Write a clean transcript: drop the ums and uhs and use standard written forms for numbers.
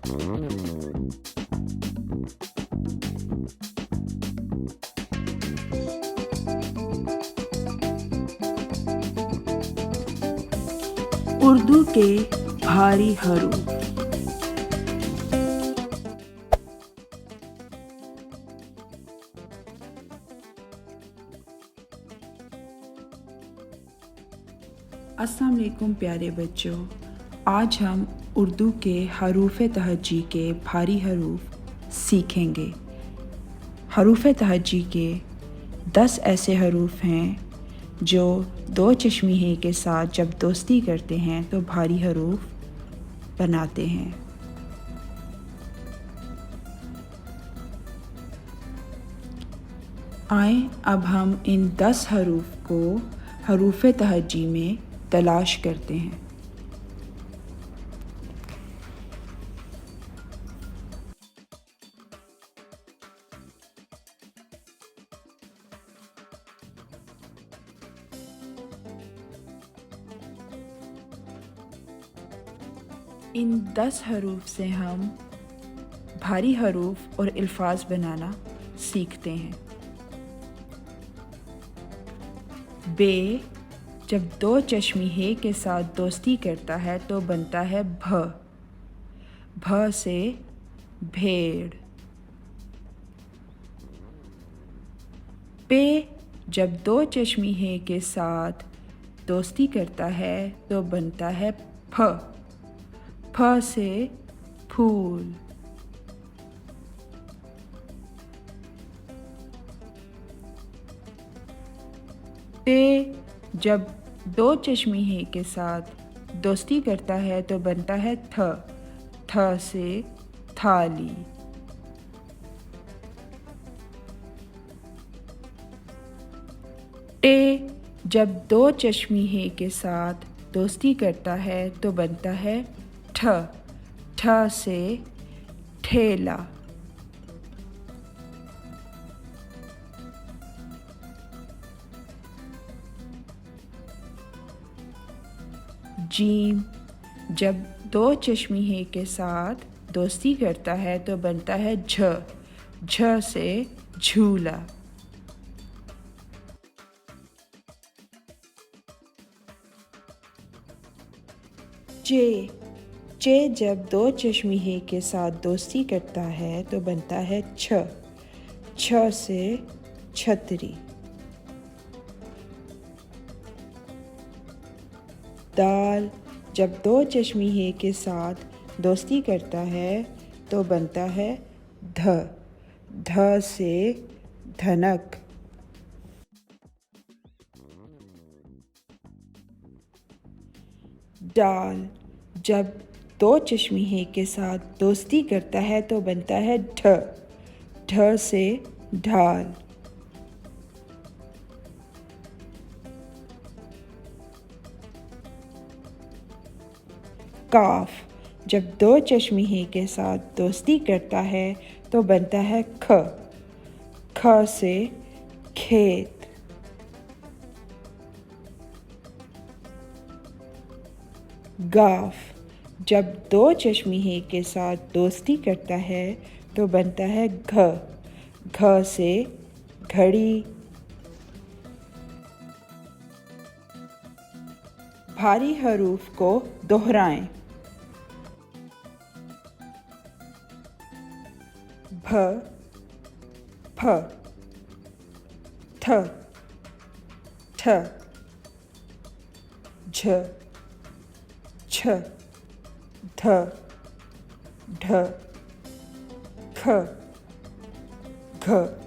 اردو کے بھاری حروف۔ السلام علیکم پیارے بچوں، آج ہم اردو کے حروف تہجی کے بھاری حروف سیکھیں گے۔ حروف تہجی کے 10 ایسے حروف ہیں جو دو چشمی ہے کے ساتھ جب دوستی کرتے ہیں تو بھاری حروف بناتے ہیں۔ آئیں اب ہم ان 10 حروف کو حروف تہجی میں تلاش کرتے ہیں۔ ان 10 حروف سے ہم بھاری حروف اور الفاظ بنانا سیکھتے ہیں۔ بے جب دو چشمی ہے کے ساتھ دوستی کرتا ہے تو بنتا ہے بھ۔ بھ سے بھیڑ۔ پے جب دو چشمی ہے کے ساتھ دوستی کرتا ہے تو بنتا ہے پھ۔ پھ سے پھول۔ تے جب دو چشمی ہے کے ساتھ دوستی کرتا ہے تو بنتا ہے تھ۔ تھ سے تھالی۔ ٹے جب دو چشمی ہے کے ساتھ دوستی کرتا ہے تو بنتا ہے ٹھ۔ ٹھ سے ٹھیلا۔ جیم جب دو چشمی ہے کے ساتھ دوستی کرتا ہے تو بنتا ہے جھ۔ جھ سے جھولا۔ چے چے جب دو چشمی ہے کے ساتھ دوستی کرتا ہے تو بنتا ہے چھ۔ چھ سے چھتری۔ دال جب دو چشمی ہے کے ساتھ دوستی کرتا ہے تو بنتا ہے دھ۔ دھ سے دھنک۔ ڈال جب دو چشمی ہے کے ساتھ دوستی کرتا ہے تو بنتا ہے ڈھ۔ ڈھ سے ڈھال۔ کاف جب دو چشمی ہے کے ساتھ دوستی کرتا ہے تو بنتا ہے کھ۔ کھ سے کھیت۔ گاف جب دو چشمی ہے کے ساتھ دوستی کرتا ہے تو بنتا ہے گھ۔ گھ سے گھڑی۔ بھاری حروف کو دہرائیں۔ بھ پھ تھ ٹھ جھ چھ دھ ڈھ کھ گھ